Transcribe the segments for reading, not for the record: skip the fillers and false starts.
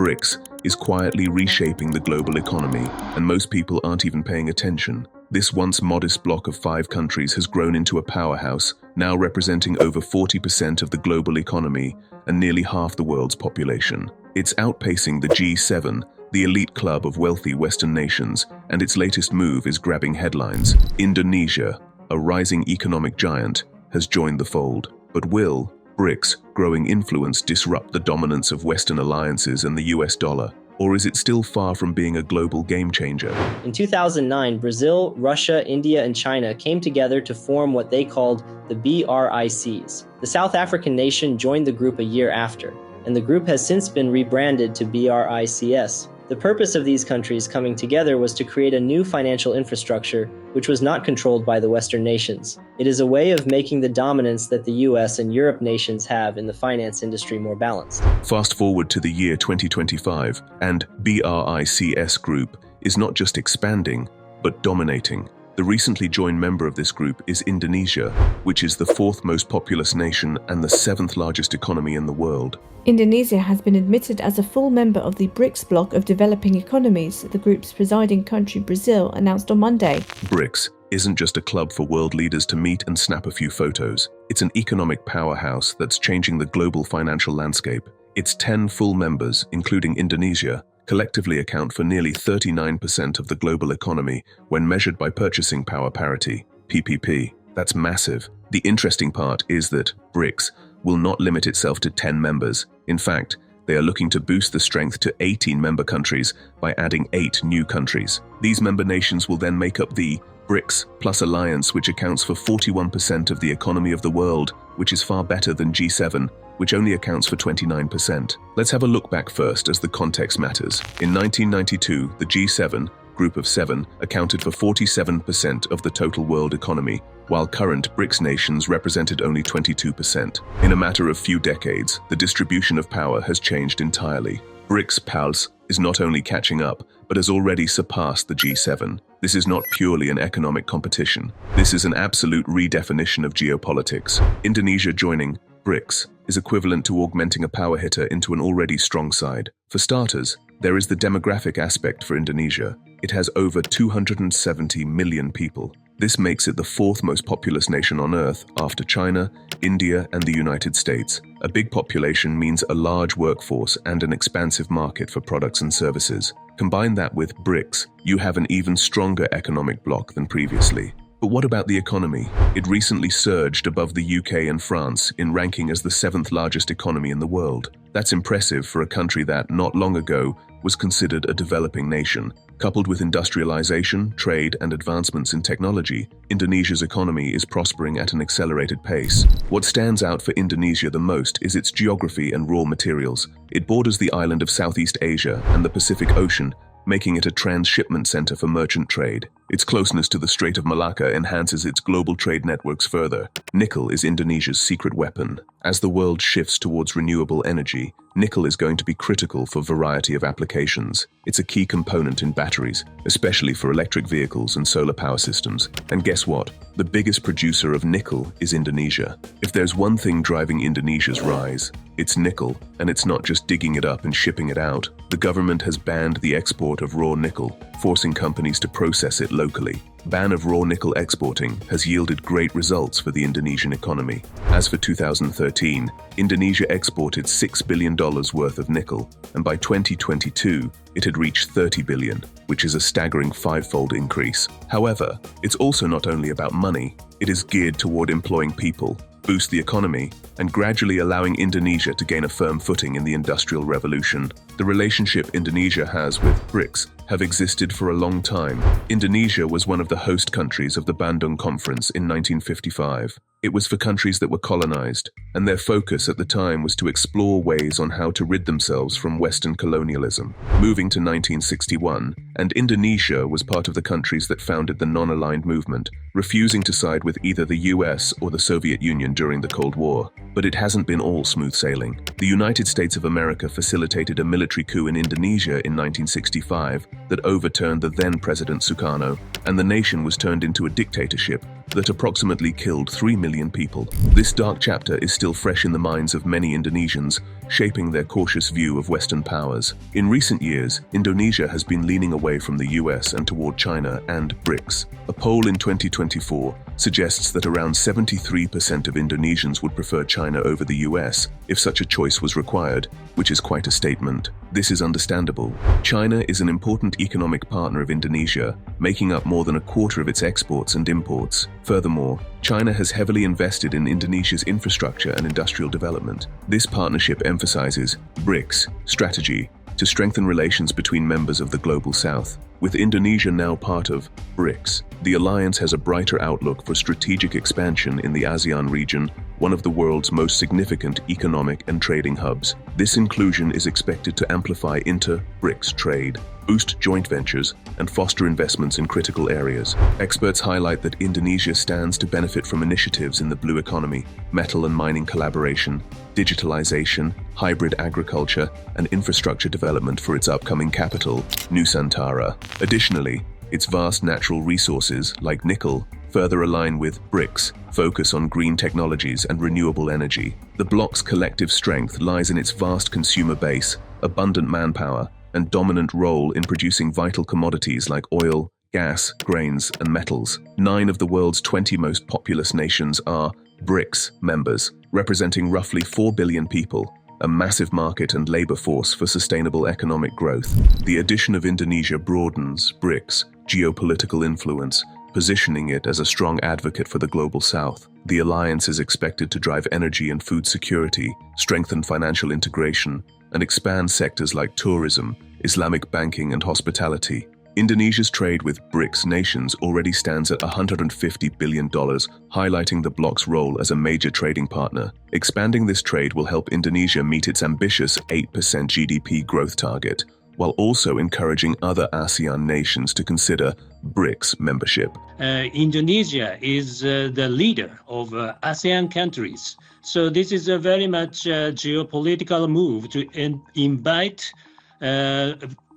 BRICS is quietly reshaping the global economy, and most people aren't even paying attention. This once modest bloc of 5 countries has grown into a powerhouse, now representing over 40% of the global economy and nearly half the world's population. It's outpacing the G7, the elite club of wealthy Western nations, and its latest move is grabbing headlines. Indonesia, a rising economic giant, has joined the fold. But will BRICS' growing influence disrupt the dominance of Western alliances and the US dollar? Or is it still far from being a global game-changer? In 2009, Brazil, Russia, India, and China came together to form what they called the BRICS. The South African nation joined the group a year after, and the group has since been rebranded to BRICS. The purpose of these countries coming together was to create a new financial infrastructure which was not controlled by the Western nations. It is a way of making the dominance that the US and Europe nations have in the finance industry more balanced. Fast forward to the year 2025, and BRICS group is not just expanding, but dominating. The recently joined member of this group is Indonesia, which is the 4th most populous nation and the 7th largest economy in the world. Indonesia has been admitted as a full member of the BRICS bloc of developing economies, the group's presiding country Brazil announced on Monday. BRICS isn't just a club for world leaders to meet and snap a few photos. It's an economic powerhouse that's changing the global financial landscape. Its 10 full members, including Indonesia, collectively account for nearly 39% of the global economy when measured by purchasing power parity, PPP. That's massive. The interesting part is that BRICS will not limit itself to 10 members. In fact, they are looking to boost the strength to 18 member countries by adding 8 new countries. These member nations will then make up the BRICS Plus Alliance, which accounts for 41% of the economy of the world, which is far better than G7, which only accounts for 29%. Let's have a look back first, as the context matters. In 1992, the G7, group of 7, accounted for 47% of the total world economy, while current BRICS nations represented only 22%. In a matter of few decades, the distribution of power has changed entirely. BRICS pulse is not only catching up, but has already surpassed the G7. This is not purely an economic competition. This is an absolute redefinition of geopolitics. Indonesia joining BRICS is equivalent to augmenting a power hitter into an already strong side. For starters, there is the demographic aspect for Indonesia. It has over 270 million people. This makes it the 4th most populous nation on Earth after China, India, and the United States. A big population means a large workforce and an expansive market for products and services. Combine that with BRICS, you have an even stronger economic bloc than previously. But what about the economy? It recently surged above the UK and France in ranking as the 7th largest economy in the world. That's impressive for a country that, not long ago, was considered a developing nation. Coupled with industrialization, trade, and advancements in technology, Indonesia's economy is prospering at an accelerated pace. What stands out for Indonesia the most is its geography and raw materials. It borders the island of Southeast Asia and the Pacific Ocean, making it a transshipment center for merchant trade. Its closeness to the Strait of Malacca enhances its global trade networks further. Nickel is Indonesia's secret weapon. As the world shifts towards renewable energy, nickel is going to be critical for a variety of applications. It's a key component in batteries, especially for electric vehicles and solar power systems. And guess what? The biggest producer of nickel is Indonesia. If there's one thing driving Indonesia's rise, it's nickel, and it's not just digging it up and shipping it out. The government has banned the export of raw nickel, forcing companies to process it locally. Ban of raw nickel exporting has yielded great results for the Indonesian economy. As for 2013, Indonesia exported $6 billion worth of nickel, and by 2022, it had reached $30 billion, which is a staggering 5-fold increase. However, it's also not only about money. It is geared toward employing people, boost the economy, and gradually allowing Indonesia to gain a firm footing in the Industrial Revolution. The relationship Indonesia has with BRICS have existed for a long time. Indonesia was one of the host countries of the Bandung Conference in 1955. It was for countries that were colonized, and their focus at the time was to explore ways on how to rid themselves from Western colonialism. Moving to 1961, and Indonesia was part of the countries that founded the non-aligned movement, refusing to side with either the US or the Soviet Union during the Cold War. But it hasn't been all smooth sailing. The United States of America facilitated a military coup in Indonesia in 1965 that overturned the then President Sukarno, and the nation was turned into a dictatorship that approximately killed 3 million people. This dark chapter is still fresh in the minds of many Indonesians, shaping their cautious view of Western powers. In recent years, Indonesia has been leaning away from the US and toward China and BRICS. A poll in 2024 suggests that around 73% of Indonesians would prefer China over the US if such a choice was required, which is quite a statement. This is understandable. China is an important economic partner of Indonesia, making up more than a quarter of its exports and imports. Furthermore, China has heavily invested in Indonesia's infrastructure and industrial development. This partnership emphasizes BRICS strategy to strengthen relations between members of the Global South. With Indonesia now part of BRICS, the alliance has a brighter outlook for strategic expansion in the ASEAN region, one of the world's most significant economic and trading hubs. This inclusion is expected to amplify inter-BRICS trade, boost joint ventures, and foster investments in critical areas. Experts highlight that Indonesia stands to benefit from initiatives in the blue economy, metal and mining collaboration, digitalization, hybrid agriculture, and infrastructure development for its upcoming capital, Nusantara. Additionally, its vast natural resources, like nickel, further align with BRICS' focus on green technologies and renewable energy. The bloc's collective strength lies in its vast consumer base, abundant manpower, and dominant role in producing vital commodities like oil, gas, grains, and metals. 9 of the world's 20 most populous nations are BRICS members, representing roughly 4 billion people, a massive market and labor force for sustainable economic growth. The addition of Indonesia broadens BRICS' geopolitical influence, positioning it as a strong advocate for the Global South. The alliance is expected to drive energy and food security, strengthen financial integration, and expand sectors like tourism, Islamic banking, and hospitality. Indonesia's trade with BRICS nations already stands at $150 billion, highlighting the bloc's role as a major trading partner. Expanding this trade will help Indonesia meet its ambitious 8% GDP growth target, while also encouraging other ASEAN nations to consider BRICS membership. Indonesia is the leader of ASEAN countries. So this is a very much geopolitical move to invite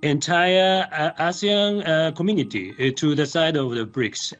entire ASEAN community to the side of the BRICS.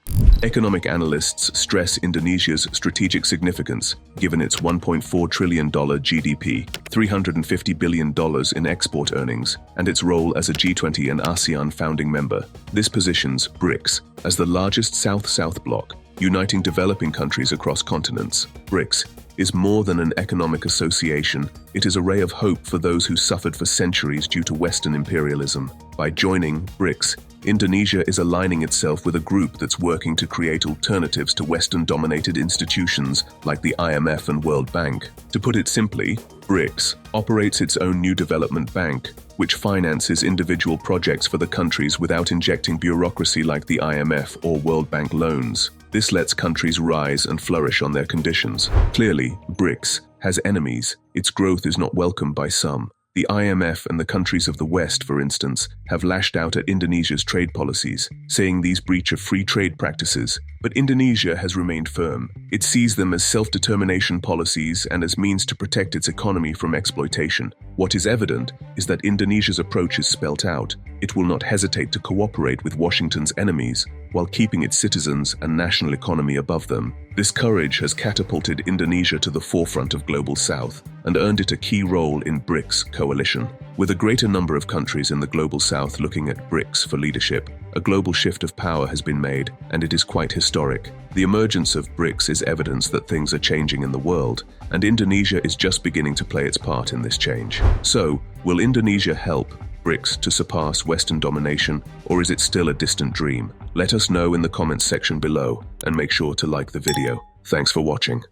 Economic analysts stress Indonesia's strategic significance, given its $1.4 trillion GDP, $350 billion in export earnings, and its role as a G20 and ASEAN founding member. This positions BRICS as the largest South-South bloc, uniting developing countries across continents. BRICS is more than an economic association. It is a ray of hope for those who suffered for centuries due to Western imperialism. By joining BRICS, Indonesia is aligning itself with a group that's working to create alternatives to Western-dominated institutions like the IMF and World Bank. To put it simply, BRICS operates its own new development bank, which finances individual projects for the countries without injecting bureaucracy like the IMF or World Bank loans. This lets countries rise and flourish on their conditions. Clearly, BRICS has enemies. Its growth is not welcomed by some. The IMF and the countries of the West, for instance, have lashed out at Indonesia's trade policies, saying these breach of free trade practices. But Indonesia has remained firm. It sees them as self-determination policies and as means to protect its economy from exploitation. What is evident is that Indonesia's approach is spelt out. It will not hesitate to cooperate with Washington's enemies, while keeping its citizens and national economy above them. This courage has catapulted Indonesia to the forefront of Global South and earned it a key role in BRICS coalition. With a greater number of countries in the Global South looking at BRICS for leadership, a global shift of power has been made, and it is quite historic. The emergence of BRICS is evidence that things are changing in the world, and Indonesia is just beginning to play its part in this change. So, will Indonesia help BRICS to surpass Western domination, or is it still a distant dream? Let us know in the comments section below, and make sure to like the video. Thanks for watching.